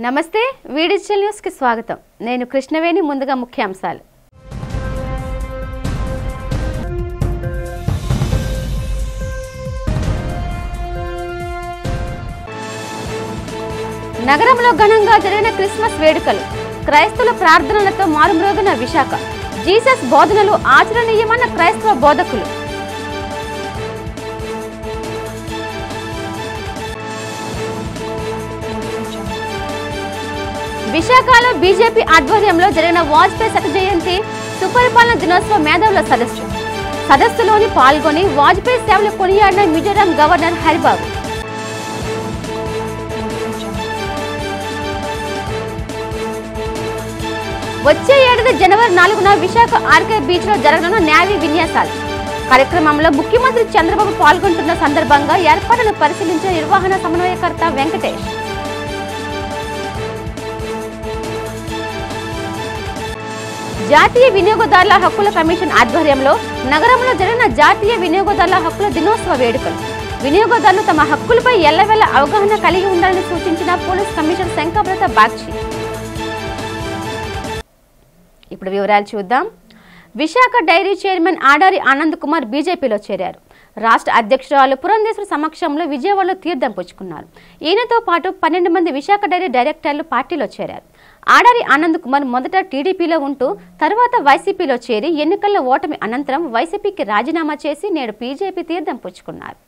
నమస్తే వీడిజిటల్ న్యూస్ కి స్వాగతం నేను కృష్ణవేణి ముందుగా ముఖ్యాంశాలు నగరంలో ఘనంగా జరిగిన క్రిస్మస్ వేడుకలు క్రైస్తవుల ప్రార్థనలతో మారుమ్రోగిన విశాఖ జీసస్ బోధనలు ఆచరణీయమన్న క్రైస్తవ బోధకులు విశాఖలో బీజేపీ ఆధ్వర్యంలో జరిగిన వాజ్పేయి శత జయంతి సుపరిపాలన దినోత్సవ మేధావుల సదస్సులోని పాల్గొని వాజ్పేయి సేవలు కొనియాడిన మిజోరాం గవర్నర్ హరిబాబు. వచ్చే ఏడాది జనవరి 4న విశాఖ ఆర్కే బీచ్ లో జరగనున్న నేవీ విన్యాసాలు కార్యక్రమంలో ముఖ్యమంత్రి చంద్రబాబు పాల్గొంటున్న సందర్భంగా ఏర్పాట్లను పరిశీలించిన నిర్వహణ సమన్వయకర్త వెంకటేష్. జాతీయ వినియోగదారుల హక్కుల కమిషన్ ఆధ్వర్యంలో నగరంలో జరిగిన జాతీయ వినియోగదారుల హక్కుల దినోత్సవ వేడుకలు వినియోగదారులు తమ హక్కులపై ఎల్లవెల్ల అవగాహన కలిగి ఉండాలని సూచించిన పోలీస్ కమిషనర్ శంకరబ్రత బాగ్చి. ఇప్పుడు వివరాలు చూద్దాం. విశాఖ డైరీ చైర్మన్ ఆడారి ఆనంద్ కుమార్ బీజేపీలో చేరారు. రాష్ట్ర అధ్యక్షురాలు పురంధేశ్వరి సమక్షంలో విజయవాడలో తీర్థం పుచ్చుకున్నారు. ఈయనతో పాటు 12 మంది విశాఖ డైరీ డైరెక్టర్లు పార్టీలో చేరారు. ఆడారి ఆనంద్ కుమార్ మొదట టీడీపీలో ఉంటూ తర్వాత వైసీపీలో చేరి ఎన్నికల్లో ఓటమి అనంతరం వైసీపీకి రాజీనామా చేసి నేడు బీజేపీ తీర్థం పుచ్చుకున్నారు.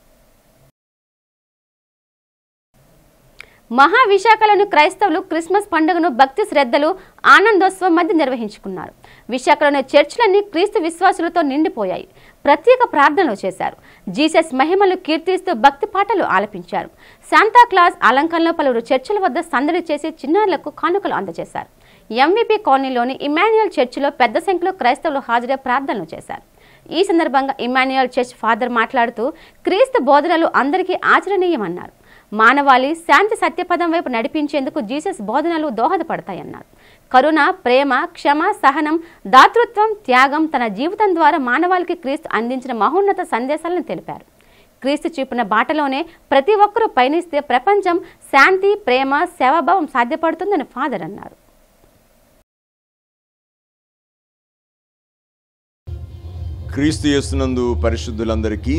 మహావిశాఖలోని క్రైస్తవులు క్రిస్మస్ పండుగను భక్తి శ్రద్ధలు ఆనందోత్సవం మధ్య నిర్వహించుకున్నారు. విశాఖలోని చర్చిలన్నీ క్రీస్తు విశ్వాసులతో నిండిపోయాయి. ప్రత్యేక ప్రార్థనలు చేశారు. జీసస్ మహిమలు కీర్తిస్తూ భక్తి పాటలు ఆలపించారు. శాంతాక్లాజ్ అలంకరణలో పలువురు చర్చిల వద్ద సందడి చేసి చిన్నారులకు కానుకలు అందజేశారు. ఎంవీపీ కాలనీలోని ఇమాన్యుయల్ చర్చిలో పెద్ద సంఖ్యలో క్రైస్తవులు హాజరై ప్రార్థనలు చేశారు. ఈ సందర్భంగా ఇమాన్యుయల్ చర్చ్ ఫాదర్ మాట్లాడుతూ క్రీస్తు బోధనలు అందరికీ ఆచరణీయమన్నారు. మానవాళి శాంతి సత్యపదం వైపు నడిపించేందుకు జీసస్ బోధనలు దోహదపడతాయన్నారు. కరుణ, ప్రేమ, క్షమ, సహనం, దాతృత్వం, త్యాగం తన జీవితం ద్వారా మానవాళికి క్రీస్తు అందించిన మహోన్నత సందేశాలను తెలిపారు. క్రీస్తు చూపిన బాటలోనే ప్రతి ఒక్కరూ పయనిస్తే ప్రపంచం శాంతి, ప్రేమ, సేవాభావం సాధ్యపడుతుందని ఫాదర్ అన్నారు. క్రీస్తు యేసునందు పరిశుద్ధులందరికీ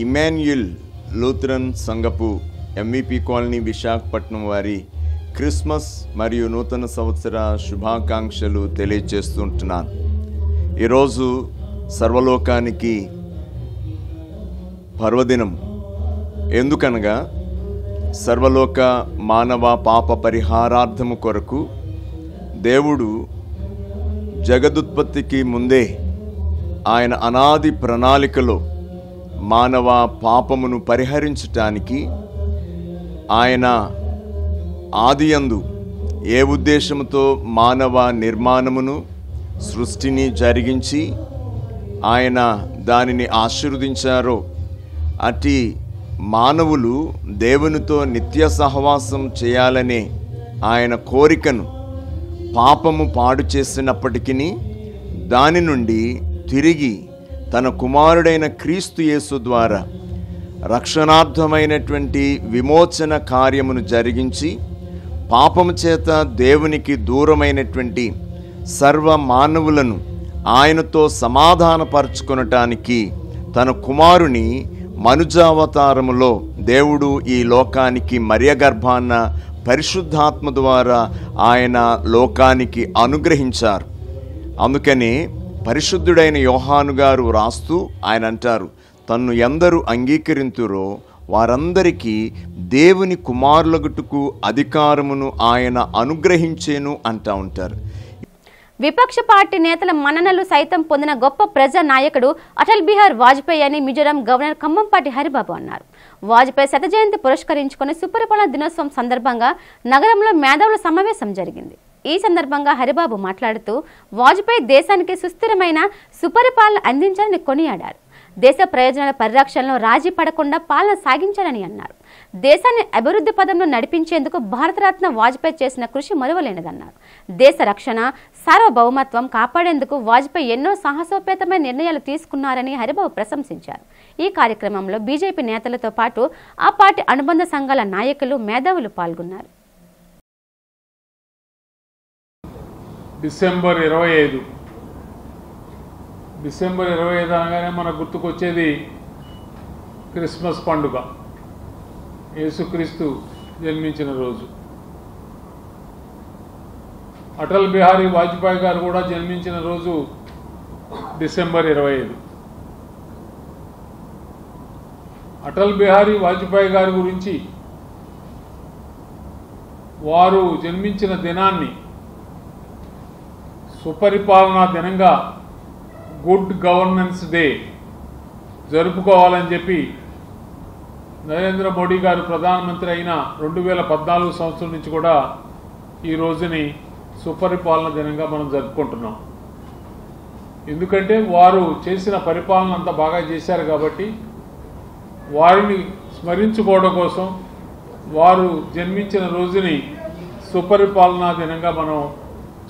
ఇమాన్యుయల్ లూథరన్ సంఘపు ఎంవీపీ కాలనీ విశాఖపట్నం వారి క్రిస్మస్ మరియు నూతన సంవత్సర శుభాకాంక్షలు తెలియజేస్తుంటున్నాను. ఈరోజు సర్వలోకానికి పర్వదినం. ఎందుకనగా సర్వలోక మానవ పాప పరిహారార్థము కొరకు దేవుడు జగదుత్పత్తికి ముందే ఆయన అనాది ప్రణాళికలో మానవ పాపమును పరిహరించటానికి ఆయన ఆదియందు ఏ ఉద్దేశంతో మానవ నిర్మాణమును సృష్టిని జరిగించి ఆయన దానిని ఆశీర్వదించారో అట్టి మానవులు దేవునితో నిత్య సహవాసం చేయాలనే ఆయన కోరికను పాపము పాడు చేసినప్పటికీ దాని నుండి తిరిగి తన కుమారుడైన క్రీస్తు యేసు ద్వారా రక్షణార్థమైనటువంటి విమోచన కార్యమును జరిగించి పాపము చేత దేవునికి దూరమైనటువంటి సర్వ మానవులను ఆయనతో సమాధానపరచుకొనటానికి తన కుమారుని మనుజావతారములో దేవుడు ఈ లోకానికి మరియగర్భాన పరిశుద్ధాత్మ ద్వారా ఆయన లోకానికి అనుగ్రహించారు. అందుకనే పరిశుద్ధుడైన యోహాను గారు రాస్తూ ఆయన అంటారు, తన్ను ఎందరు అంగీకరింతురో వారందరికీ దేవుని కుమారులగుటకు అధికారమును ఆయన అనుగ్రహించేను అంటా ఉంటారు. విపక్ష పార్టీ నేతల మన్ననలు సైతం పొందిన గొప్ప ప్రజా నాయకుడు అటల్ బిహారీ వాజ్పేయి అని మిజోరాం గవర్నర్ కంభంపాటి హరిబాబు అన్నారు. వాజ్పేయి శత జయంతి పురస్కరించుకుని సుపరిపాలన దినోత్సవం సందర్భంగా నగరంలో మేధావుల సమావేశం జరిగింది. ఈ సందర్భంగా హరిబాబు మాట్లాడుతూ వాజ్పేయి దేశానికి సుస్థిరమైన సుపరిపాలన అందించాలని కొనియాడారు. దేశ ప్రయోజనాల పరిరక్షణలో రాజీ పడకుండా పాలన సాగించాలని అన్నారు. దేశాన్ని అభివృద్ధి పదంలో నడిపించేందుకు భారతరత్న వాజ్పేయి చేసిన కృషి మరువలేనిదన్నారు. దేశ రక్షణ, సార్వభౌమత్వం కాపాడేందుకు వాజ్పేయి ఎన్నో సాహసోపేతమైన నిర్ణయాలు తీసుకున్నారని హరిబాబు ప్రశంసించారు. ఈ కార్యక్రమంలో బీజేపీ నేతలతో పాటు ఆ పార్టీ అనుబంధ సంఘాల నాయకులు, మేధావులు పాల్గొన్నారు. డిసెంబర్ 25 అనగానే మనకు గుర్తుకొచ్చేది క్రిస్మస్ పండుగ, యేసుక్రీస్తు జన్మించిన రోజు. అటల్ బిహారీ వాజ్పేయి గారు కూడా జన్మించిన రోజు డిసెంబర్ 25. అటల్ బిహారీ వాజ్పేయి గారి గురించి వారు జన్మించిన దినాన్ని సుపరిపాలనా దినంగా గుడ్ గవర్నెన్స్ డే జరుపుకోవాలని చెప్పి నరేంద్ర మోడీ గారు ప్రధానమంత్రి అయిన 2014 సంవత్సరం నుంచి కూడా ఈ రోజుని సుపరిపాలన దినంగా మనం జరుపుకుంటున్నాం. ఎందుకంటే వారు చేసిన పరిపాలన అంతా బాగా చేశారు కాబట్టి వారిని స్మరించుకోవడం కోసం వారు జన్మించిన రోజుని సుపరిపాలనా దినంగా మనం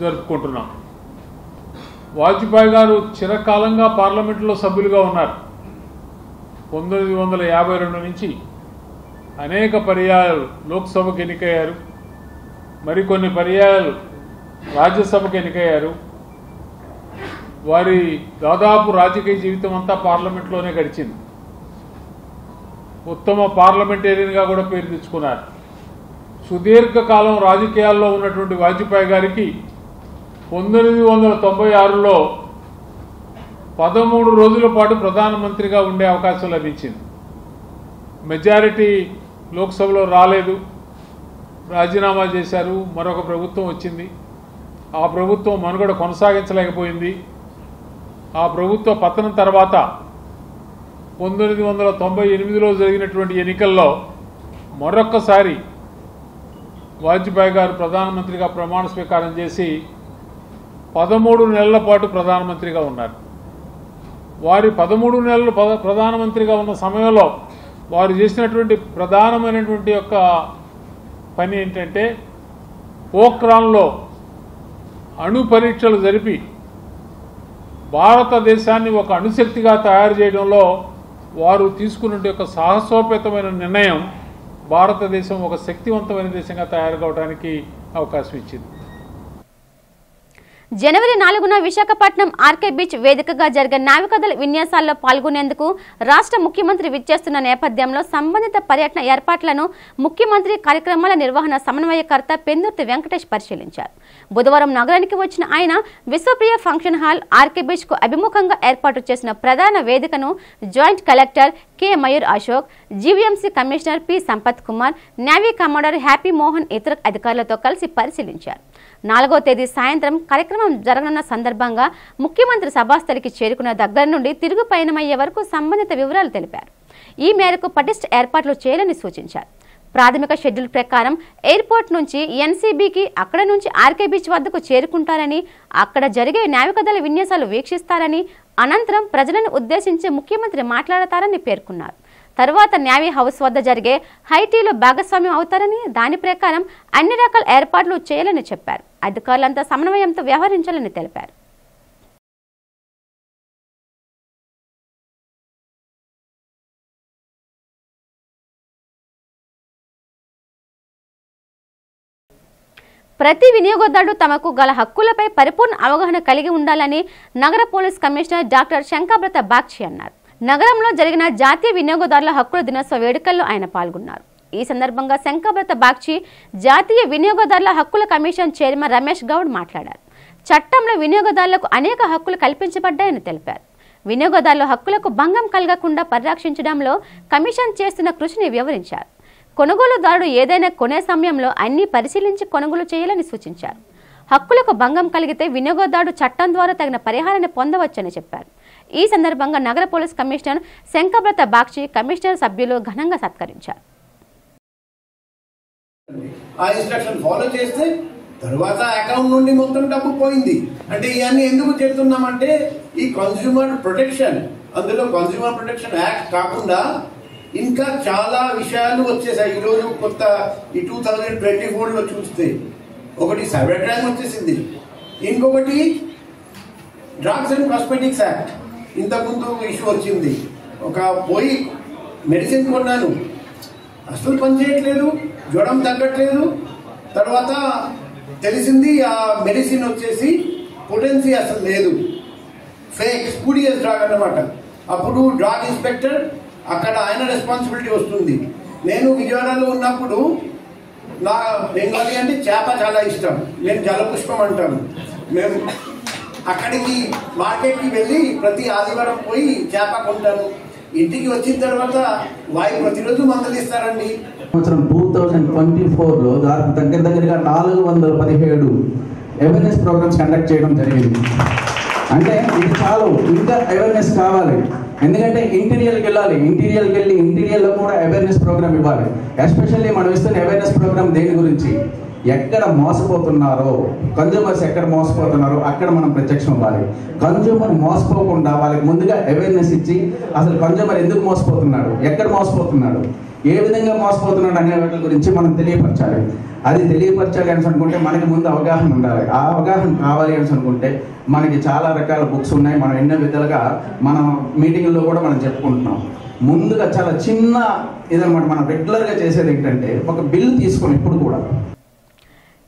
జరుపుకుంటున్నాం. వాజ్పేయి గారు చిరకాలంగా పార్లమెంటులో సభ్యులుగా ఉన్నారు. 1952 నుంచి అనేక పర్యాయాలు లోక్సభకు ఎన్నికయ్యారు, మరికొన్ని పర్యాయాలు రాజ్యసభకు ఎన్నికయ్యారు. వారి దాదాపు రాజకీయ జీవితం అంతా పార్లమెంట్లోనే గడిచింది. ఉత్తమ పార్లమెంటేరియన్గా కూడా పేరు తెచ్చుకున్నారు. సుదీర్ఘకాలం రాజకీయాల్లో ఉన్నటువంటి వాజ్పేయి గారికి 1996లో 13 రోజుల పాటు ప్రధానమంత్రిగా ఉండే అవకాశం లభించింది. మెజారిటీ లోక్సభలో రాలేదు, రాజీనామా చేశారు. మరొక ప్రభుత్వం వచ్చింది. ఆ ప్రభుత్వం మనుగడ కొనసాగించలేకపోయింది. ఆ ప్రభుత్వ పతనం తర్వాత 1998లో జరిగినటువంటి ఎన్నికల్లో మరొక్కసారి వాజ్పేయి గారు ప్రధానమంత్రిగా ప్రమాణ స్వీకారం చేసి 13 నెలల పాటు ప్రధానమంత్రిగా ఉన్నారు. వారి 13 నెలలు ప్రధానమంత్రిగా ఉన్న సమయంలో వారు చేసినటువంటి ప్రధానమైనటువంటి యొక్క పని ఏంటంటే పోఖ్రాన్లో అణు పరీక్షలు జరిపి భారతదేశాన్ని ఒక అణుశక్తిగా తయారు చేయడంలో వారు తీసుకున్న యొక్క సాహసోపేతమైన నిర్ణయం భారతదేశం ఒక శక్తివంతమైన దేశంగా తయారు కావడానికి అవకాశం ఇచ్చింది. జనవరి 4న విశాఖపట్నం ఆర్కే బీచ్ వేదికగా జరిగే నావికాదళ విన్యాసాల్లో పాల్గొనేందుకు రాష్ట్ర ముఖ్యమంత్రి విచ్చేస్తున్న నేపథ్యంలో సంబంధిత పర్యటన ఏర్పాట్లను ముఖ్యమంత్రి కార్యక్రమాల నిర్వహణ సమన్వయకర్త పెందుర్తి వెంకటేష్ పరిశీలించారు. బుధవారం నగరానికి వచ్చిన ఆయన Vishwapriya function hall RK beach కు అభిముఖంగా ఏర్పాటు చేసిన ప్రధాన వేదికను joint collector K Mayur Ashok, GVMC commissioner P Sampath Kumar, navy commander Happy Mohan ఇతర అధికారులతో కలిసి పరిశీలించారు. 4వ తేదీ సాయంత్రం కార్యక్రమం జరగనున్న సందర్భంగా ముఖ్యమంత్రి సభాస్థలికి చేరుకున్న దగ్గర నుండి తిరుగు పయనమయ్యే వరకు సంబంధిత వివరాలు తెలిపారు. ఈ మేరకు పటిష్ట ఏర్పాట్లు చేయాలని సూచించారు. ప్రాథమిక షెడ్యూల్ ప్రకారం ఎయిర్పోర్ట్ నుంచి ఎన్సీబీకి, అక్కడ నుంచి ఆర్కే బీచ్ వద్దకు చేరుకుంటారని, అక్కడ జరిగే నావికాదళ విన్యాసాలు వీక్షిస్తారని, అనంతరం ప్రజలను ఉద్దేశించి ముఖ్యమంత్రి మాట్లాడతారని పేర్కొన్నారు. తర్వాత నేవీ హౌస్ వద్ద జరిగే హైటీలో భాగస్వామ్యం అవుతారని, దాని ప్రకారం అన్ని రకాల ఏర్పాట్లు చేయాలని చెప్పారు. అధికారులంతా సమన్వయంతో వ్యవహరించాలని తెలిపారు. ప్రతి వినియోగదారుడు తమకు గల హక్కులపై పరిపూర్ణ అవగాహన కలిగి ఉండాలని నగర police commissioner doctor Shankhabrata Bagchi అన్నారు. నగరంలో జరిగిన జాతీయ వినియోగదారుల హక్కుల దినోత్సవ వేడుకల్లో ఆయన పాల్గొన్నారు. ఈ సందర్భంగా శంకబ్రత బాగ్చి జాతీయ వినియోగదారుల హక్కుల కమిషన్ చైర్మన్ రమేష్ గౌడ్ మాట్లాడారు. చట్టంలో వినియోగదారులకు అనేక హక్కులు కల్పించబడ్డాయని తెలిపారు. వినియోగదారుల హక్కులకు భంగం కలగకుండా పరిరక్షించడంలో కమిషన్ చేస్తున్న కృషిని వివరించారు. కొనుగోలుదారుడు ఏదైనా కొనే సమయంలో అన్ని పరిశీలించి కొనుగోలు చేయాలని సూచించారు. హక్కులకు భంగం కలిగితే వినియోగదారుడు చట్టం ద్వారా తగిన పరిహారాన్ని పొందవచ్చని చెప్పారు. ఈ సందర్భంగా నగర police commissioner Shankhabrata Bagchi commissioner సభ్యులు ఘనంగా సత్కరించారు. ఆ ఇన్స్ట్రక్షన్ ఫాలో చేస్తే తర్వాత అకౌంట్ నుండి మొత్తం డబ్బు పోయింది. అంటే ఇవన్నీ ఎందుకు చెప్తున్నామంటే ఈ కన్స్యూమర్ ప్రొటెక్షన్, అందులో కన్స్యూమర్ ప్రొటెక్షన్ యాక్ట్ కాకుండా ఇంకా చాలా విషయాలు వచ్చేసాయి. ఈరోజు కొత్త ఈ 2024లో చూస్తే ఒకటి సైబర్ క్రైమ్ వచ్చేసింది, ఇంకొకటి డ్రగ్స్ అండ్ కాస్మెటిక్స్ యాక్ట్. ఇంతకుముందు ఇష్యూ వచ్చింది, ఒక పోయి మెడిసిన్ కొన్నాను, అసలు పనిచేయట్లేదు, జ్వరం తగ్గట్లేదు. తర్వాత తెలిసింది ఆ మెడిసిన్ వచ్చేసి పొటెన్సీ అసలు లేదు, ఫేక్ స్పూడియస్ డ్రాగ్ అన్నమాట. అప్పుడు డ్రాగ్ ఇన్స్పెక్టర్ అక్కడ ఆయన రెస్పాన్సిబిలిటీ వస్తుంది. నేను విజయవాడలో ఉన్నప్పుడు నా బెంగాలీ అంటే చేప చాలా ఇష్టం, నేను జలపుష్పం అంటాను. మేము అక్కడికి మార్కెట్కి వెళ్ళి ప్రతి ఆదివారం పోయి చేప కొంటాను. ఇంటికి వచ్చిన తర్వాత వాయి ప్రతిరోజు మందులు ఇస్తారండి. సంవత్సరం 2024లో దగ్గరగా 417 అవేర్నెస్ ప్రోగ్రామ్స్ కండక్ట్ చేయడం జరిగింది. అంటే ఇది చాలు, ఇంకా అవేర్నెస్ కావాలి. ఎందుకంటే ఇంటీరియర్కి వెళ్ళాలి, ఇంటీరియర్కి వెళ్ళి ఇంటీరియర్లో కూడా అవేర్నెస్ ప్రోగ్రామ్ ఇవ్వాలి. ఎస్పెషల్లీ మనం ఇస్తున్న అవేర్నెస్ ప్రోగ్రామ్ దేని గురించి, ఎక్కడ మోసపోతున్నారో కన్జ్యూమర్స్ ఎక్కడ మోసపోతున్నారో అక్కడ మనం ప్రత్యక్షం ఇవ్వాలి. కన్జ్యూమర్ మోసపోకుండా వాళ్ళకి ముందుగా అవేర్నెస్ ఇచ్చి అసలు కన్జ్యూమర్ ఎందుకు మోసపోతున్నాడు, ఎక్కడ మోసపోతున్నాడు, ఏ విధంగా మోసపోతున్నాడు అనే వాటి గురించి మనం తెలియపరచాలి. అది తెలియపరచాలి అని అనుకుంటే మనకి ముందు అవగాహన ఉండాలి. ఆ అవగాహన కావాలి అని అనుకుంటే మనకి చాలా రకాల బుక్స్ ఉన్నాయి. మనం ఎన్నో విధాలుగా మనం మీటింగ్లో కూడా మనం చెప్పుకుంటున్నాం. ముందుగా చాలా చిన్న ఇదనమాట, మనం రెగ్యులర్గా చేసేది ఏంటంటే ఒక బిల్లు తీసుకొని ఇప్పుడు కూడా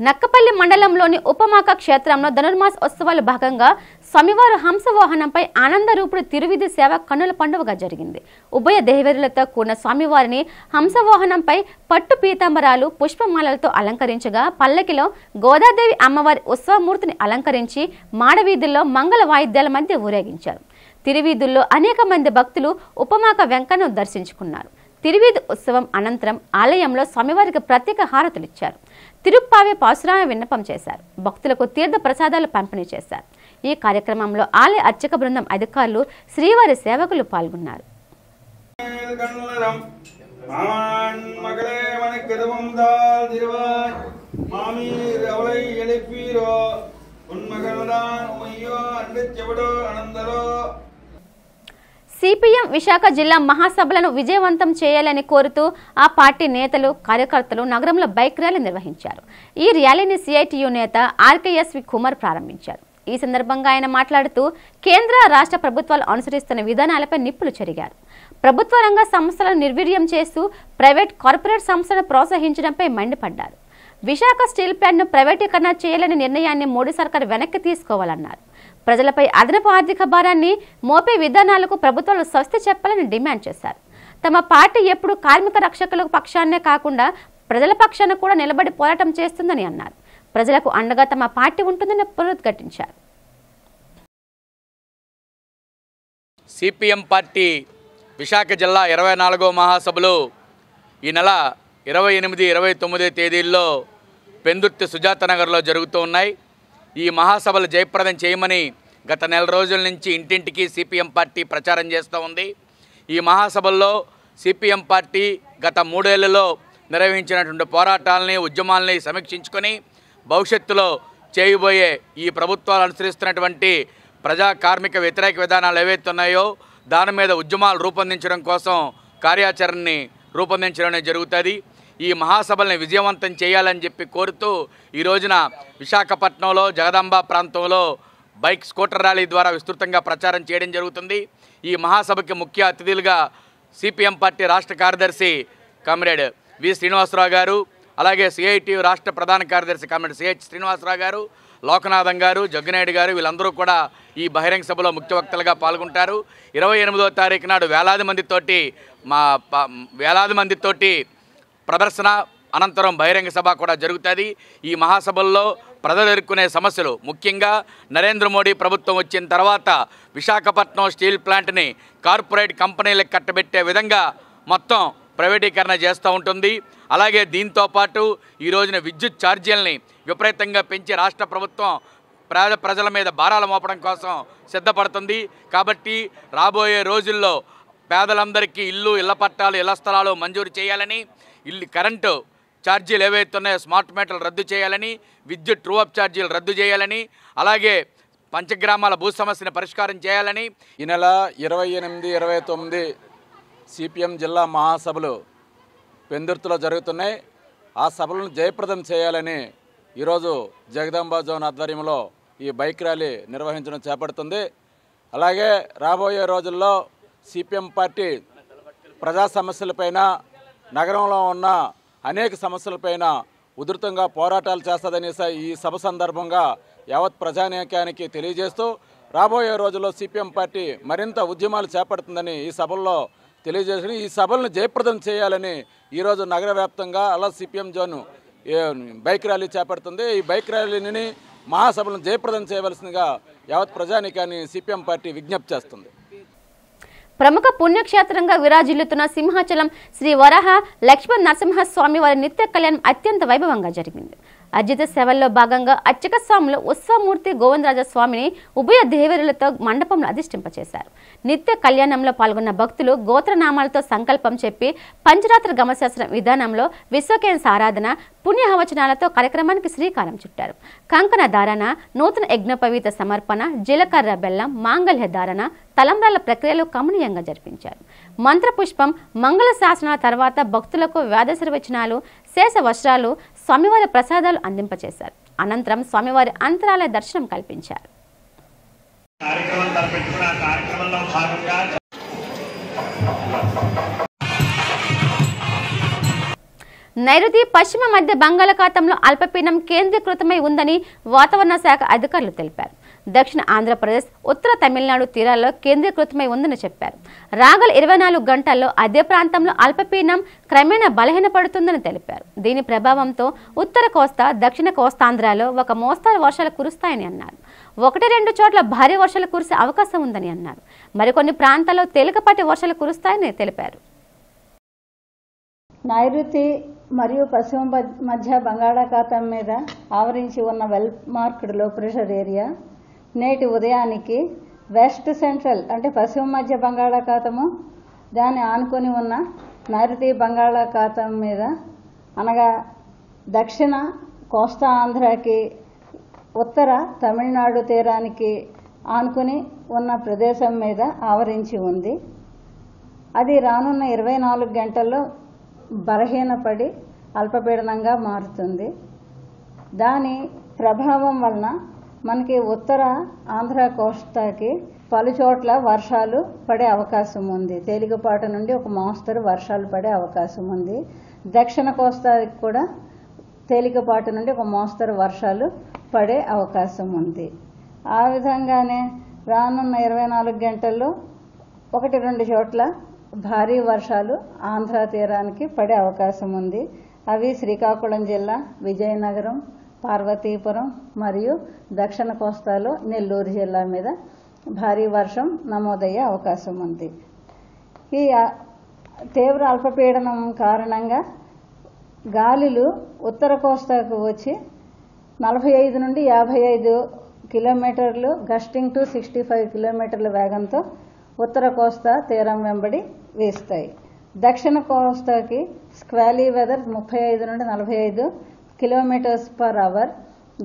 నక్కపల్లి మండలంలోని ఉపమాక క్షేత్రంలో ధనుర్మాస ఉత్సవాల భాగంగా స్వామివారి హంసవాహనంపై ఆనందరూపుడు తిరువిధి సేవ కన్నుల పండుగగా జరిగింది. ఉభయ దేవేరులతో కూడిన స్వామివారిని హంసవాహనంపై పట్టు పీతాంబరాలు పుష్పమాలలతో అలంకరించగా పల్లకిలో గోదాదేవి అమ్మవారి ఉత్సవమూర్తిని అలంకరించి మాడవీధుల్లో మంగళ వాయిద్యాల మధ్య ఊరేగించారు. తిరువీధుల్లో అనేక మంది భక్తులు ఉపమాక వెంకను దర్శించుకున్నారు. తిరువీధి ఉత్సవం అనంతరం ఆలయంలో స్వామివారికి ప్రత్యేక హారతులిచ్చారు. తిరుప్పావే పాసురామ విన్నపం చేశారు. భక్తులకు తీర్థ ప్రసాదాలు పంపిణీ చేశారు. ఈ కార్యక్రమంలో ఆలయ అర్చక బృందం అధికారులు, శ్రీవారి సేవకులు పాల్గొన్నారు. సిపిఎం విశాఖ జిల్లా మహాసభలను విజయవంతం చేయాలని కోరుతూ ఆ పార్టీ నేతలు, కార్యకర్తలు నగరంలో బైక్ ర్యాలీ నిర్వహించారు. ఈ ర్యాలీని సిఐటియు నేత ఆర్కేఎస్వి కుమార్ ప్రారంభించారు. ఈ సందర్భంగా ఆయన మాట్లాడుతూ కేంద్ర, రాష్ట్ర ప్రభుత్వాలు అనుసరిస్తున్న విధానాలపై నిప్పులు చెరిగారు. ప్రభుత్వ రంగ సంస్థలను నిర్వీర్యం చేస్తూ ప్రైవేట్, కార్పొరేట్ సంస్థలను ప్రోత్సహించడంపై మండిపడ్డారు. విశాఖ స్టీల్ ప్లాంట్ను ప్రైవేటీకరణ చేయాలనే నిర్ణయాన్ని మోడీ సర్కార్ వెనక్కి తీసుకోవాలన్నారు. ప్రజలపై అదనపు ఆర్థిక భారాన్ని మోపే విధానాలకు ప్రభుత్వాలు స్వస్తి చెప్పాలని డిమాండ్ చేశారు. తమ పార్టీ ఎప్పుడు కార్మిక రక్షకుల పక్షాన్నే కాకుండా ప్రజల పక్షాన కూడా నిలబడి పోరాటం చేస్తుందని అన్నారు. ప్రజలకు అండగా తమ పార్టీ ఉంటుందని పునరుద్ఘాటించారు. సిపిఎం పార్టీ విశాఖ జిల్లా 24వ మహాసభలు ఈ నెల 28, 29 తేదీల్లో పెందుర్తి సుజాత నగర్లో జరుగుతూ ఉన్నాయి. ఈ మహాసభలు జయప్రదం చేయమని గత నెల రోజుల నుంచి ఇంటింటికి సిపిఎం పార్టీ ప్రచారం చేస్తూ ఉంది. ఈ మహాసభల్లో సిపిఎం పార్టీ గత 3 ఏళ్లలో నిర్వహించినటువంటి పోరాటాలని, ఉద్యమాలని సమీక్షించుకొని భవిష్యత్తులో చేయబోయే ఈ ప్రభుత్వాలు అనుసరిస్తున్నటువంటి ప్రజా కార్మిక వ్యతిరేక విధానాలు ఏవైతే ఉన్నాయో దాని మీద ఉద్యమాలు రూపొందించడం కోసం కార్యాచరణని రూపొందించడం జరుగుతుంది. ఈ మహాసభల్ని విజయవంతం చేయాలని చెప్పి కోరుతూ ఈ రోజున విశాఖపట్నంలో జగదాంబ ప్రాంతంలో బైక్, స్కూటర్ ర్యాలీ ద్వారా విస్తృతంగా ప్రచారం చేయడం జరుగుతుంది. ఈ మహాసభకి ముఖ్య అతిథులుగా సిపిఎం పార్టీ రాష్ట్ర కార్యదర్శి కామ్రేడ్ వి శ్రీనివాసరావు గారు, అలాగే సిఐటియు రాష్ట్ర ప్రధాన కార్యదర్శి కామ్రేడ్ సిహెచ్ శ్రీనివాసరావు గారు, లోకనాథం గారు, జగ్గునాయుడు గారు వీళ్ళందరూ కూడా ఈ బహిరంగ సభలో ముఖ్య వక్తలుగా పాల్గొంటారు. 28వ తారీఖు నాడు వేలాది మందితోటి ప్రదర్శన అనంతరం బహిరంగ సభ కూడా జరుగుతుంది. ఈ మహాసభల్లో ప్రజలు ఎదుర్కొనే సమస్యలు, ముఖ్యంగా నరేంద్ర మోడీ ప్రభుత్వం వచ్చిన తర్వాత విశాఖపట్నం స్టీల్ ప్లాంట్ని కార్పొరేట్ కంపెనీలకు కట్టబెట్టే విధంగా మొత్తం ప్రైవేటీకరణ చేస్తూ ఉంటుంది. అలాగే దీంతోపాటు ఈ రోజున విద్యుత్ ఛార్జీలని విపరీతంగా పెంచి రాష్ట్ర ప్రభుత్వం ప్రజల మీద భారాలు మోపడం కోసం సిద్ధపడుతుంది. కాబట్టి రాబోయే రోజుల్లో పేదలందరికీ ఇళ్ల పట్టాలు, ఇళ్ల స్థలాలు మంజూరు చేయాలని, కరెంటు ఛార్జీలు ఏవైతే ఉన్నాయో స్మార్ట్ మీటర్లు రద్దు చేయాలని, విద్యుత్ ట్రూ అప్ ఛార్జీలు రద్దు చేయాలని, అలాగే పంచగ్రామాల భూ సమస్యను పరిష్కారం చేయాలని ఈ నెల 28, 29 సిపిఎం జిల్లా మహాసభలు పెందుర్తిలో జరుగుతున్నాయి. ఆ సభలను జయప్రదం చేయాలని ఈరోజు జగదాంబ జోన్ ఆధ్వర్యంలో ఈ బైక్ ర్యాలీ నిర్వహించడం చేపడుతుంది. అలాగే రాబోయే రోజుల్లో సిపిఎం పార్టీ ప్రజా సమస్యలపైన, నగరంలో ఉన్న అనేక సమస్యలపైన ఉధృతంగా పోరాటాలు చేస్తుందని ఈ సభ సందర్భంగా యావత్ ప్రజానీకానికి తెలియజేస్తూ రాబోయే రోజుల్లో సిపిఎం పార్టీ మరింత ఉద్యమాలు చేపడుతుందని ఈ సభల్లో తెలియజేసి ఈ సభలను జయప్రదం చేయాలని ఈరోజు నగర వ్యాప్తంగా అలా సిపిఎం జోన్ బైక్ ర్యాలీ చేపడుతుంది. ఈ బైక్ ర్యాలీని మహాసభలను జయప్రదం చేయవలసిందిగా యావత్ ప్రజానీకాన్ని సిపిఎం పార్టీ విజ్ఞప్తి చేస్తుంది. ప్రముఖ పుణ్యక్షేత్రంగా విరాజిల్లుతున్న సింహాచలం శ్రీ వరాహ లక్ష్మణ నరసింహస్వామి వారి నిత్య కళ్యాణం అత్యంత వైభవంగా జరిగింది. అర్జిత సేవల్లో భాగంగా అర్చక స్వాములు ఉత్సవమూర్తి గోవిందరాజ స్వామిని ఉభయ దేవరులతో మండపంలో అధిష్ఠింపచేశారు. నిత్య కళ్యాణంలో పాల్గొన్న భక్తులు గోత్రనామాలతో సంకల్పం చెప్పి పంచరాత్ర గమశాస్త్ర విధానంలో విశ్వకేశ ఆరాధన పుణ్యహవచనాలతో కార్యక్రమానికి శ్రీకారం చుట్టారు. కంకణ ధారణ, నూతన యజ్ఞోపవీత సమర్పణ, జీలకర్ర బెల్లం, మాంగళ్య ధారణ, తలంబ్రాల ప్రక్రియలు కమనీయంగా జరిపించారు. మంత్రపుష్పం, మంగళ శాసనాల తర్వాత భక్తులకు వ్యాధశిరవచనాలు, శేష వస్త్రాలు, స్వామివారి ప్రసాదాలు అందింపచేశారు. అనంతరం స్వామివారి అంతరాలయ దర్శనం కల్పించారు. నైరుతి పశ్చిమ మధ్య బంగాళాఖాతంలో అల్పపీడనం కేంద్రీకృతమై ఉందని వాతావరణ శాఖ అధికారులు తెలిపారు. దక్షిణ ఆంధ్రప్రదేశ్, ఉత్తర తమిళనాడు తీరాల్లో కేంద్రీకృతమై ఉందని చెప్పారు. రాగల 24 గంటల్లో అదే ప్రాంతంలో అల్పపీడనం క్రమేణా బలహీనపడుతుందని తెలిపారు. దీని ప్రభావంతో ఉత్తర కోస్తా, దక్షిణ కోస్తాంధ్రాలో ఒక మోస్తరు వర్షాలు కురుస్తాయని అన్నారు. 1-2 చోట్ల భారీ వర్షాలు కురిసే అవకాశం ఉందని అన్నారు. మరికొన్ని ప్రాంతాల్లో తేలికపాటి వర్షాలు కురుస్తాయని తెలిపారు. నైరుతి మరియు పశ్చిమ మధ్య బంగాళాఖాతం మీద ఆవరించి ఉన్న వెల్ మార్క్డ్ లో ప్రెషర్ ఏరియా నేటి ఉదయానికి వెస్ట్ సెంట్రల్ అంటే పశ్చిమ మధ్య బంగాళాఖాతము దాన్ని ఆనుకొని ఉన్న నైరుతి బంగాళాఖాతం మీద అనగా దక్షిణ కోస్తా ఆంధ్రాకి, ఉత్తర తమిళనాడు తీరానికి ఆనుకొని ఉన్న ప్రదేశం మీద ఆవరించి ఉంది. అది రానున్న 24 గంటల్లో బలహీనపడి అల్పపీడనంగా మారుతుంది. దాని ప్రభావం వలన మనకి ఉత్తర ఆంధ్ర కోస్తాకి పలుచోట్ల వర్షాలు పడే అవకాశం ఉంది. తేలికపాటి నుండి ఒక మోస్తరు వర్షాలు పడే అవకాశం ఉంది. దక్షిణ కోస్తాకి కూడా తేలికపాటి నుండి ఒక మోస్తరు వర్షాలు పడే అవకాశం ఉంది. ఆ విధంగానే రానున్న 24 గంటల్లో 1-2 చోట్ల భారీ వర్షాలు ఆంధ్ర తీరానికి పడే అవకాశం ఉంది. అవి శ్రీకాకుళం జిల్లా, విజయనగరం, పార్వతీపురం మరియు దక్షిణ కోస్తాలో నెల్లూరు జిల్లా మీద భారీ వర్షం నమోదయ్యే అవకాశం ఉంది. ఈ తీవ్ర అల్పపీడనం కారణంగా గాలులు ఉత్తర కోస్తాకు వచ్చి 45 నుండి 55 కిలోమీటర్లు గస్టింగ్ టు 65 కిలోమీటర్ల వేగంతో ఉత్తర కోస్తా తీరం వెంబడి వీస్తాయి. దక్షిణ కోస్తాకి స్క్వాలీ వెదర్ 35 నుండి 45 kilometres per hour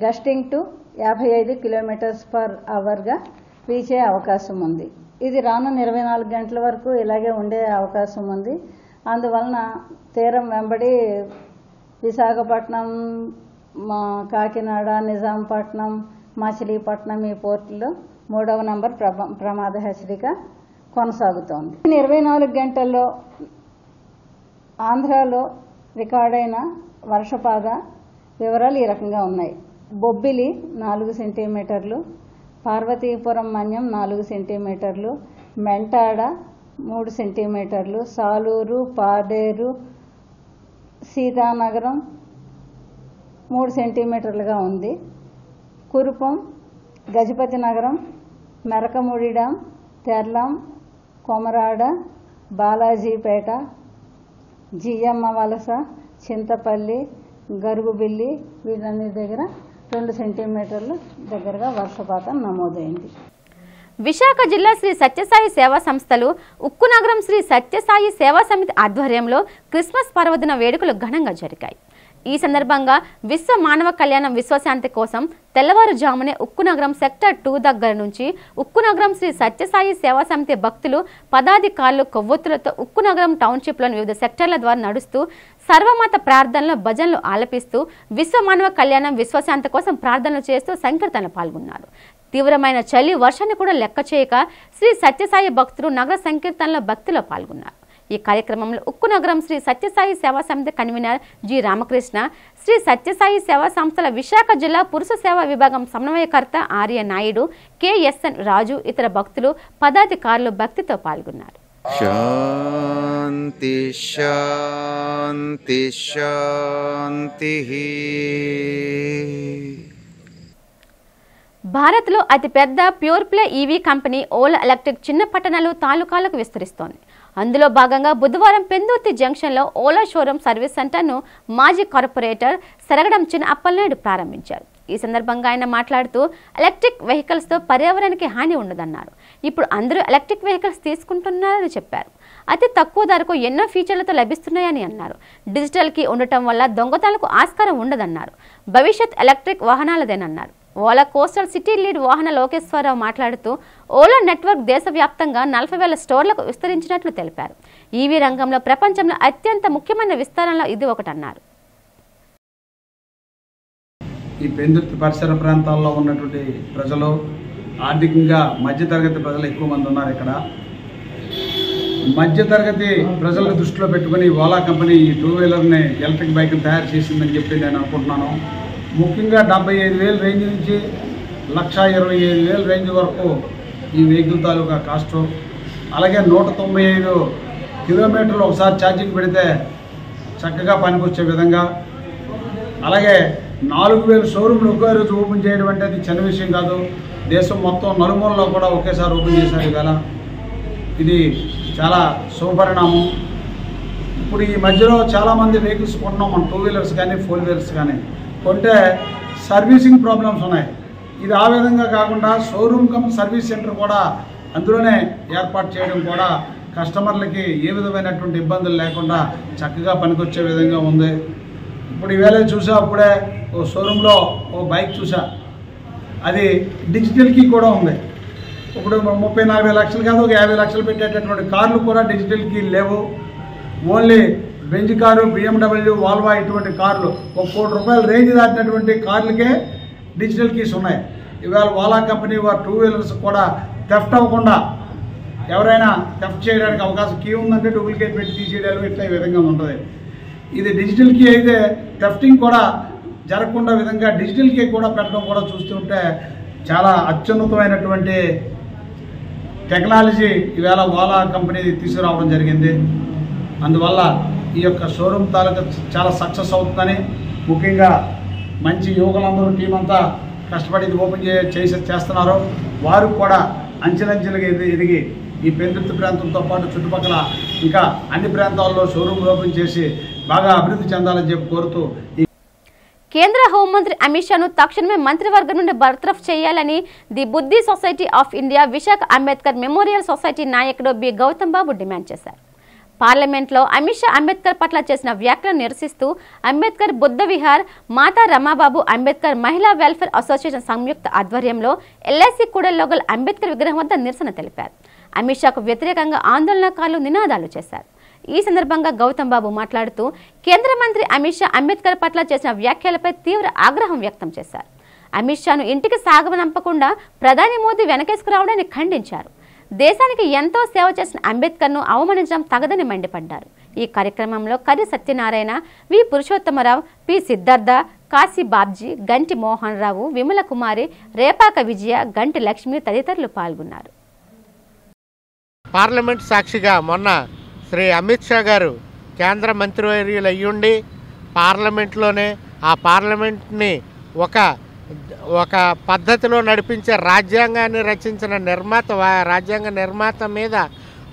gusting to 55 kilometres per అవర్గా వీచే అవకాశం ఉంది. ఇది రానున్న 24 గంటల వరకు ఇలాగే ఉండే అవకాశం ఉంది. అందువలన తీరం వెంబడి విశాఖపట్నం, కాకినాడ, నిజాంపట్నం, మచిలీపట్నం ఈ పోర్టుల్లో 3వ నంబర్ ప్రమాద హెచ్చరిక కొనసాగుతోంది. 24 గంటల్లో ఆంధ్రాలో రికార్డైన వర్షపాత వివరాలు ఈ రకంగా ఉన్నాయి. బొబ్బిలి 4 సెంటీమీటర్లు, పార్వతీపురం మన్యం 4 సెంటీమీటర్లు, మెంటాడ 3 సెంటీమీటర్లు, సాలూరు, పాడేరు, సీతానగరం 3 సెంటీమీటర్లుగా ఉంది. కురుపం, గజపతి నగరం, మెరకముడి డ్యాం, తెర్లాం, కొమరాడ, బాలాజీపేట, జియమ్మ వలస, చింతపల్లి, గరుగుబిల్లి వీటన్ని దగ్గర 2 సెంటీమీటర్లు దగ్గరగా వర్షపాతం నమోదైంది. విశాఖ జిల్లా శ్రీ సత్యసాయి సేవా సంస్థలు, ఉక్కునగరం శ్రీ సత్యసాయి సేవా సమితి ఆధ్వర్యంలో క్రిస్మస్ పర్వదిన వేడుకలు ఘనంగా జరిగాయి. ఈ సందర్భంగా విశ్వ మానవ కళ్యాణం విశ్వశాంతి కోసం తెల్లవారుజామునే ఉక్కునగరం సెక్టర్ 2 దగ్గర నుంచి ఉక్కునగరం శ్రీ సత్యసాయి సేవా సమితి భక్తులు, పదాధికారులు కొవ్వొత్తులతో ఉక్కునగరం టౌన్షిప్లోని వివిధ సెక్టర్ల ద్వారా నడుస్తూ సర్వమత ప్రార్థనలు, భజనలు ఆలపిస్తూ విశ్వ మానవ కళ్యాణం విశ్వశాంతి కోసం ప్రార్థనలు చేస్తూ సంకీర్తనలు పాల్గొన్నారు. తీవ్రమైన చలి, వర్షాన్ని కూడా లెక్క చేయక శ్రీ సత్యసాయి భక్తులు నగర సంకీర్తనలో భక్తిలో పాల్గొన్నారు. ఈ కార్యక్రమంలో ఉక్కు నగరం శ్రీ సత్యసాయి సేవా సమితి కన్వీనర్ జి రామకృష్ణ, శ్రీ సత్యసాయి సేవా సంస్థల విశాఖ జిల్లా పురుష సేవా విభాగం సమన్వయకర్త ఆర్య నాయుడు, కెఎస్ఎన్ రాజు, ఇతర భక్తులు, పదాధికారులు భక్తితో పాల్గొన్నారు. శాంతి శాంతి శాంతి. భారత్లో అతిపెద్ద pure play EV company Ola electric చిన్న పట్టణాలు, తాలూకాలకు విస్తరిస్తోంది. అందులో భాగంగా బుధవారం పెందుర్తి జంక్షన్లో ఓలా షోరూమ్ సర్వీస్ సెంటర్ను మాజీ కార్పొరేటర్ సరగడం చిన్న అప్పలనాయుడు ప్రారంభించారు. ఈ సందర్భంగా ఆయన మాట్లాడుతూ ఎలక్ట్రిక్ వెహికల్స్తో పర్యావరణానికి హాని ఉండదన్నారు. ఇప్పుడు అందరూ ఎలక్ట్రిక్ వెహికల్స్ తీసుకుంటున్నారని చెప్పారు. అతి తక్కువ ధరకు ఎన్నో ఫీచర్లతో లభిస్తున్నాయని అన్నారు. డిజిటల్ కీ ఉండటం వల్ల దొంగతనాలకు ఆస్కారం ఉండదన్నారు. భవిష్యత్ ఎలక్ట్రిక్ వాహనాలదేనన్నారు. ఓలా కోస్టల్ సిటీ లీడ్ వాహన లోకేశ్వరరావు మాట్లాడుతూ ఓలా నెట్వర్క్ దేశవ్యాప్తంగా 40,000 స్టోర్లకు విస్తరించినట్లు తెలిపారు. ఈవీ రంగంలో ప్రపంచంలో అత్యంత ముఖ్యమైన విస్తరణలో ఇది ఒకటన్నారు. ఈ పెందుర్తి పరిసర ప్రాంతాల్లో ఉన్నటువంటి ప్రజలు ఆర్థికంగా మధ్యతరగతి ప్రజలు ఎక్కువ మంది ఉన్నారు. ఇక్కడ మధ్యతరగతి ప్రజలను దృష్టిలో పెట్టుకుని ఓలా కంపెనీ ఈ 2 వీలర్ని ఎలక్ట్రిక్ బైక్ని తయారు చేసిందని చెప్పి నేను అనుకుంటున్నాను. ముఖ్యంగా 75,000 రేంజ్ నుంచి 1,25,000 రేంజ్ వరకు ఈ వెహికల్ తాలూకా కాస్ట్. అలాగే 195 కిలోమీటర్లు ఒకసారి ఛార్జింగ్ పెడితే చక్కగా పనికొచ్చే విధంగా, అలాగే 4,000 షోరూమ్లు ఒకే రోజు ఓపెన్ చేయడం అంటే అది చిన్న విషయం కాదు. దేశం మొత్తం నలుమూలలో కూడా ఒకేసారి ఓపెన్ చేశారు. ఇవాళ ఇది చాలా శుభపరిణామం. ఇప్పుడు ఈ మధ్యలో చాలామంది వెహికల్స్ కొంటున్నాం మనం, 2 వీలర్స్ కానీ 4 వీలర్స్ కానీ కొంటే సర్వీసింగ్ ప్రాబ్లమ్స్ ఉన్నాయి. ఇది ఆ విధంగా కాకుండా షోరూమ్ కమ్ సర్వీస్ సెంటర్ కూడా అందులోనే ఏర్పాటు చేయడం కూడా కస్టమర్లకి ఏ విధమైనటువంటి ఇబ్బందులు లేకుండా చక్కగా పనికొచ్చే విధంగా ఉంది. ఇప్పుడు ఈవేళ చూసా, అప్పుడే ఓ షోరూంలో ఓ బైక్ చూసా, అది డిజిటల్ కీ కూడా ఉంది. ఇప్పుడు 30-40 లక్షలు కాదు, ఒక 50 లక్షలు పెట్టేటటువంటి కార్లు కూడా డిజిటల్ కీ లేవు. ఓన్లీ బెంజ్ కారు, BMW, వాల్వా ఇటువంటి కార్లు 1 కోటి రూపాయలు రేంజ్ దాటినటువంటి కార్లకే డిజిటల్ కీస్ ఉన్నాయి. ఇవాళ ఓలా కంపెనీ వారు 2 వీలర్స్ కూడా థెఫ్ట్ అవ్వకుండా, ఎవరైనా థెఫ్ట్ చేయడానికి అవకాశం, కీ ఉందంటే డూప్లికేట్ పెట్టి తీసేయడాలు ఇట్లా ఈ విధంగా ఉంటుంది. ఇది డిజిటల్ కీ అయితే థెఫ్టింగ్ కూడా జరగకుండా విధంగా డిజిటల్ కీ కూడా పెట్టడం కూడా చూస్తుంటే చాలా అత్యున్నతమైనటువంటి టెక్నాలజీ ఈవేళ ఓలా కంపెనీ తీసుకురావడం జరిగింది. అందువల్ల ఈ యొక్క షోరూమ్ తాలూకా చాలా సక్సెస్ అవుతుందని, ముఖ్యంగా మంచి యువకులందరూ టీం అంతా కష్టపడి ఇది ఓపెన్ చేస్తున్నారు. వారు కూడా అంచెలంచెలుగా ఎదిగి ఈ పెందుర్తి ప్రాంతంతో పాటు చుట్టుపక్కల ఇంకా అన్ని ప్రాంతాల్లో షోరూమ్ ఓపెన్ చేసి బాగా అభివృద్ధి చెందాలని చెప్పి కోరుతూ, కేంద్ర హోంమంత్రి అమిత్ షాను తక్షణమే మంత్రివర్గం నుండి బర్తరఫ్ చేయాలని ది బుద్ధి society of India Visakha Ambedkar memorial society నాయకుడు బి గౌతమ్ బాబు డిమాండ్ చేశారు. పార్లమెంట్లో అమిత్ షా అంబేద్కర్ పట్ల చేసిన వ్యాఖ్యలను నిరసిస్తూ అంబేద్కర్ బుద్ధ విహార్, మాతా రమాబాబు అంబేద్కర్ మహిళా వెల్ఫేర్ అసోసియేషన్ సంయుక్త ఆధ్వర్యంలో ఎల్ఐసి కూడలిలో గల అంబేద్కర్ విగ్రహం వద్ద నిరసన తెలిపారు. అమిత్ షాకు వ్యతిరేకంగా ఆందోళనకారులు నినాదాలు చేశారు. ఈ సందర్భంగా గౌతమ్ బాబు మాట్లాడుతూ కేంద్ర మంత్రి అమిత్ షా అంబేద్కర్ పట్ల చేసిన వ్యాఖ్యలపై తీవ్ర ఆగ్రహం వ్యక్తం చేశారు. అమిత్ షాను ఇంటికి సాగనంపకుండా ప్రధాని మోదీ వెనకేసుకురావడాన్ని ఖండించారు. దేశానికి ఎంతో సేవ చేసిన అంబేద్కర్ను అవమానించడం తగదని మండిపడ్డారు. ఈ కార్యక్రమంలో కర్రి సత్యనారాయణ, వి పురుషోత్తమరావు, పి సిద్ధార్థ, కాశీ బాబ్జీ, గంటి మోహన్ రావు, విమల కుమారి, రేపాక విజయ, గంటి లక్ష్మి తదితరులు పాల్గొన్నారు. పార్లమెంట్ సాక్షిగా మొన్న శ్రీ అమిత్ షా గారు కేంద్ర మంత్రివర్యులు అయ్యుండి పార్లమెంట్లోనే ఆ పార్లమెంట్ని ఒక పద్ధతిలో నడిపించే రాజ్యాంగాన్ని రచించిన రాజ్యాంగ నిర్మాత మీద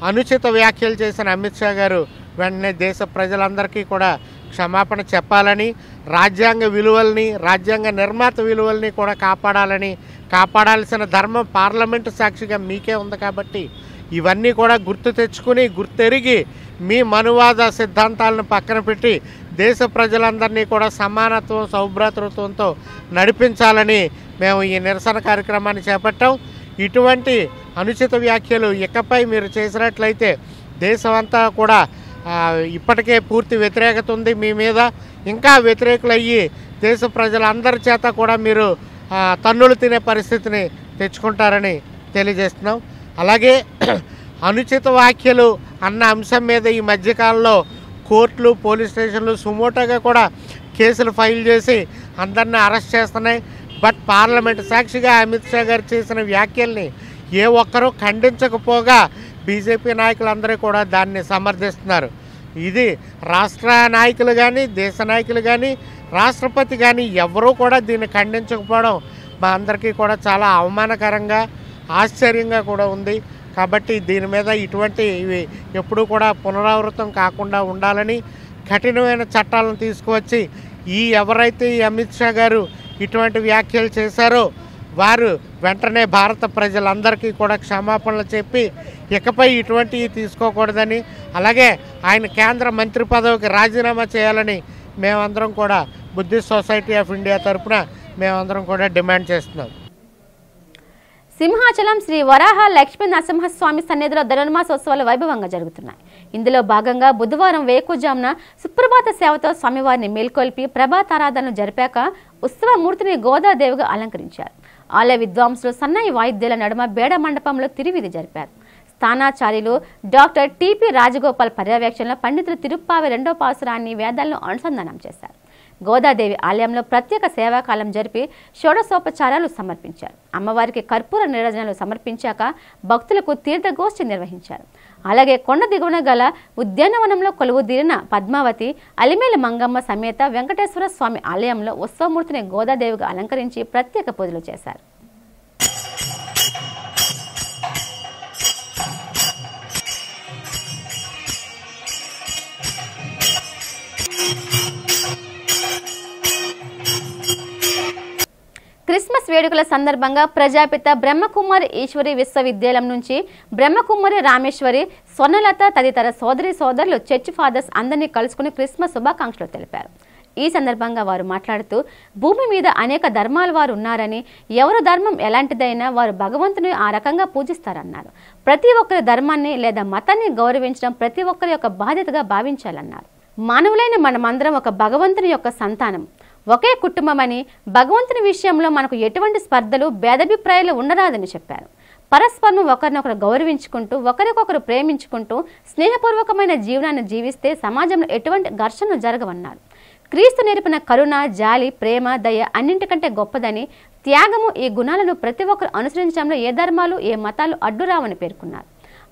అనుచిత వ్యాఖ్యలు చేసిన అమిత్ షా గారు వెంటనే దేశ ప్రజలందరికీ కూడా క్షమాపణ చెప్పాలని, రాజ్యాంగ విలువల్ని, రాజ్యాంగ నిర్మాత విలువల్ని కూడా కాపాడాల్సిన ధర్మం పార్లమెంటు సాక్షిగా మీకే ఉంది. కాబట్టి ఇవన్నీ కూడా గుర్తు తెచ్చుకుని, గుర్తెరిగి మీ మనువాద సిద్ధాంతాలను పక్కన పెట్టి దేశ ప్రజలందరినీ కూడా సమానత్వం, సౌభ్రాతృత్వంతో నడిపించాలని మేము ఈ నిరసన కార్యక్రమాన్ని చేపట్టాం. ఇటువంటి అనుచిత వ్యాఖ్యలు ఇకపై మీరు చేసినట్లయితే దేశమంతా కూడా ఇప్పటికే పూర్తి వ్యతిరేకత ఉంది మీ మీద. ఇంకా వ్యతిరేకులయ్యి దేశ ప్రజలందరి చేత కూడా మీరు తన్నులు తినే పరిస్థితిని తెచ్చుకుంటారని తెలియజేస్తున్నాం. అలాగే అనుచిత వ్యాఖ్యలు అన్న అంశం మీద ఈ మధ్యకాలంలో కోర్టులు, పోలీస్ స్టేషన్లు సుమోటోగా కూడా కేసులు ఫైల్ చేసి అందరినీ అరెస్ట్ చేస్తున్నాయి. బట్ పార్లమెంట్ సాక్షిగా అమిత్ షా గారు చేసిన వ్యాఖ్యల్ని ఏ ఒక్కరూ ఖండించకపోగా బీజేపీ నాయకులందరూ కూడా దాన్ని సమర్థిస్తున్నారు. ఇది రాష్ట్ర నాయకులు కానీ, దేశ నాయకులు కానీ, రాష్ట్రపతి కానీ ఎవరూ కూడా దీన్ని ఖండించకపోవడం మా అందరికీ కూడా చాలా అవమానకరంగా, ఆశ్చర్యంగా కూడా ఉంది. కాబట్టి దీని మీద ఇవి ఎప్పుడూ కూడా పునరావృతం కాకుండా ఉండాలని కఠినమైన చట్టాలను తీసుకువచ్చి ఎవరైతే ఈ అమిత్ షా గారు ఇటువంటి వ్యాఖ్యలు చేశారో వారు వెంటనే భారత ప్రజలందరికీ కూడా క్షమాపణలు చెప్పి ఇకపై ఇటువంటివి తీసుకోకూడదని, అలాగే ఆయన కేంద్ర మంత్రి పదవికి రాజీనామా చేయాలని మేమందరం కూడా బుద్ధిస్ట్ సొసైటీ ఆఫ్ ఇండియా తరఫున మేమందరం కూడా డిమాండ్ చేస్తున్నాం. సింహాచలం శ్రీ వరాహ లక్ష్మీ నరసింహస్వామి సన్నిధిలో ధనుర్మాసోత్సవాలు వైభవంగా జరుగుతున్నాయి. ఇందులో భాగంగా బుధవారం వేకుజామున సుప్రభాత సేవతో స్వామివారిని మేల్కొల్పి ప్రభాతారాధనలు జరిపాక ఉత్సవమూర్తిని గోదాదేవిగా అలంకరించారు. ఆలయ విద్వాంసులు సన్నాయి వాయిద్యాల నడుమ బేడ మండపంలో తిరువిధి జరిపారు. స్థానాచార్యులు డాక్టర్ టిపి రాజగోపాల్ పర్యవేక్షణలో పండితులు తిరుప్పావి 2వ పాసురాన్ని వేదాలను అనుసంధానం చేశారు. గోదాదేవి ఆలయంలో ప్రత్యేక సేవాకాలం జరిపి షోడశోపచారాలు సమర్పించారు. అమ్మవారికి కర్పూర నీరాజనాలు సమర్పించాక భక్తులకు తీర్థగోష్ఠి నిర్వహించారు. అలాగే కొండ దిగువన గల ఉద్యానవనంలో కొలువుదీరిన పద్మావతి, అలిమేలు మంగమ్మ సమేత వెంకటేశ్వర స్వామి ఆలయంలో ఉత్సవమూర్తిని గోదాదేవిగా అలంకరించి ప్రత్యేక పూజలు చేశారు. క్రిస్మస్ వేడుకల సందర్భంగా ప్రజాపిత బ్రహ్మకుమారి ఈశ్వరి విశ్వవిద్యాలయం నుంచి బ్రహ్మకుమారి రామేశ్వరి, స్వర్ణలత తదితర సోదరులు చర్చ్ ఫాదర్స్ అందరినీ కలుసుకుని క్రిస్మస్ శుభాకాంక్షలు తెలిపారు. ఈ సందర్భంగా వారు మాట్లాడుతూ భూమి మీద అనేక ధర్మాల వారు ఉన్నారని, ఎవరు ధర్మం ఎలాంటిదైనా వారు భగవంతుని ఆ రకంగా పూజిస్తారన్నారు. ప్రతి ఒక్కరి ధర్మాన్ని లేదా మతాన్ని గౌరవించడం ప్రతి ఒక్కరి యొక్క బాధ్యతగా భావించాలన్నారు. మానవులైన మనమందరం ఒక భగవంతుని యొక్క సంతానం, ఒకే కుటుంబమని, భగవంతుని విషయంలో మనకు ఎటువంటి స్పర్ధలు, భేదాభిప్రాయాలు ఉండరాదని చెప్పారు. పరస్పరం ఒకరినొకరు గౌరవించుకుంటూ, ఒకరికొకరు ప్రేమించుకుంటూ స్నేహపూర్వకమైన జీవనాన్ని జీవిస్తే సమాజంలో ఎటువంటి ఘర్షణలు జరగవన్నారు. క్రీస్తు నేర్పిన కరుణ, జాలి, ప్రేమ, దయ అన్నింటికంటే గొప్పదని, త్యాగము ఈ గుణాలను ప్రతి ఒక్కరు అనుసరించడంలో ఏ ధర్మాలు, ఏ మతాలు అడ్డురావని పేర్కొన్నారు.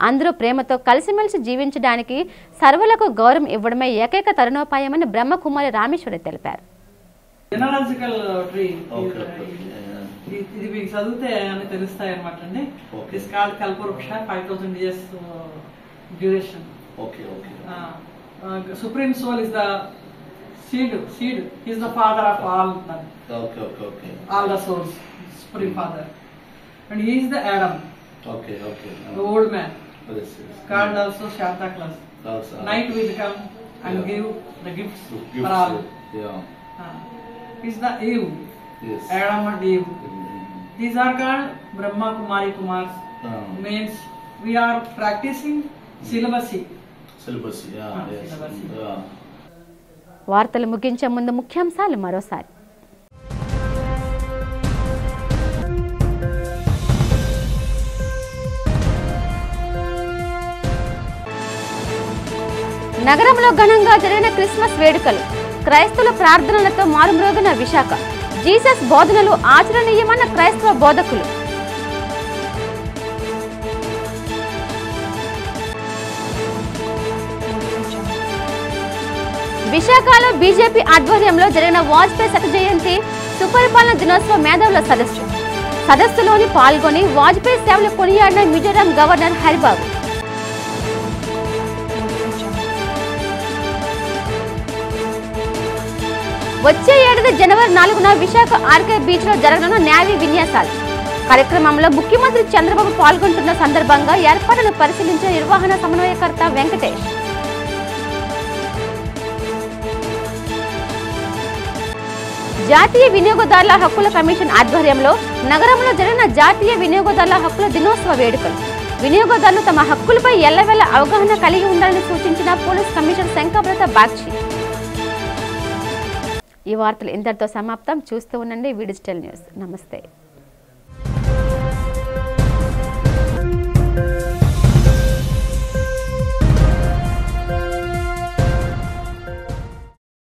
అందరూ ప్రేమతో కలిసిమెలిసి జీవించడానికి సర్వులకు గౌరవం ఇవ్వడమే ఏకైక తరుణోపాయమని బ్రహ్మకుమారి రామేశ్వరి తెలిపారు. జెనలాజికల్ ట్రీ ఇది మీకు చదివితే అని తెలుస్తాయి అనమాట అండి. This called Kalpavriksha, 5000 years duration. Supreme soul is the seed is the father of all them. All the souls, supreme father, and he is the Adam. The old man. Called also Santa Claus. Night will come and give the gifts for all. Is the Eve. Adam and Eve. These are called Brahma Kumari Kumars. Means we are practicing celibacy. వార్తలు ముగించే ముందు ముఖ్యాంశాలు మరోసారి. నగరంలో ఘనంగా జరిగిన Christmas వేడుకలు, క్రైస్తవుల ప్రార్థనలతో మారుమ్రోగిన విశాఖ. జీసస్ బోధనలు ఆచరణీయమన్న క్రైస్తవ బోధకులు. విశాఖలో బీజేపీ ఆధ్వర్యంలో జరిగిన వాజ్పేయి శత జయంతి సుపరిపాలన దినోత్సవ మేధావుల సదస్సులోని పాల్గొని వాజ్పేయి సేవలు కొనియాడిన మిజోరాం గవర్నర్ హరిబాబు. వచ్చే ఏడాది జనవరి 4న విశాఖ ఆర్కే బీచ్ లో జరగనున్న నేవీ విన్యాసాలు కార్యక్రమంలో ముఖ్యమంత్రి చంద్రబాబు పాల్గొంటున్న సందర్భంగా ఏర్పాట్లను పరిశీలించిన నిర్వహణ సమన్వయకర్త వెంకటేష్. జాతీయ వినియోగదారుల హక్కుల కమిషన్ ఆధ్వర్యంలో నగరంలో జరిగిన జాతీయ వినియోగదారుల హక్కుల దినోత్సవ వేడుకలు. వినియోగదారులు తమ హక్కులపై ఎల్లవేళ అవగాహన కలిగి ఉండాలని సూచించిన పోలీస్ కమిషనర్ శంకబ్రత బాగ్చి. ఈ వార్తలు ఇంతటితో సమాప్తం. చూస్తూ ఉండండి వి డిజిటల్ న్యూస్. నమస్తే.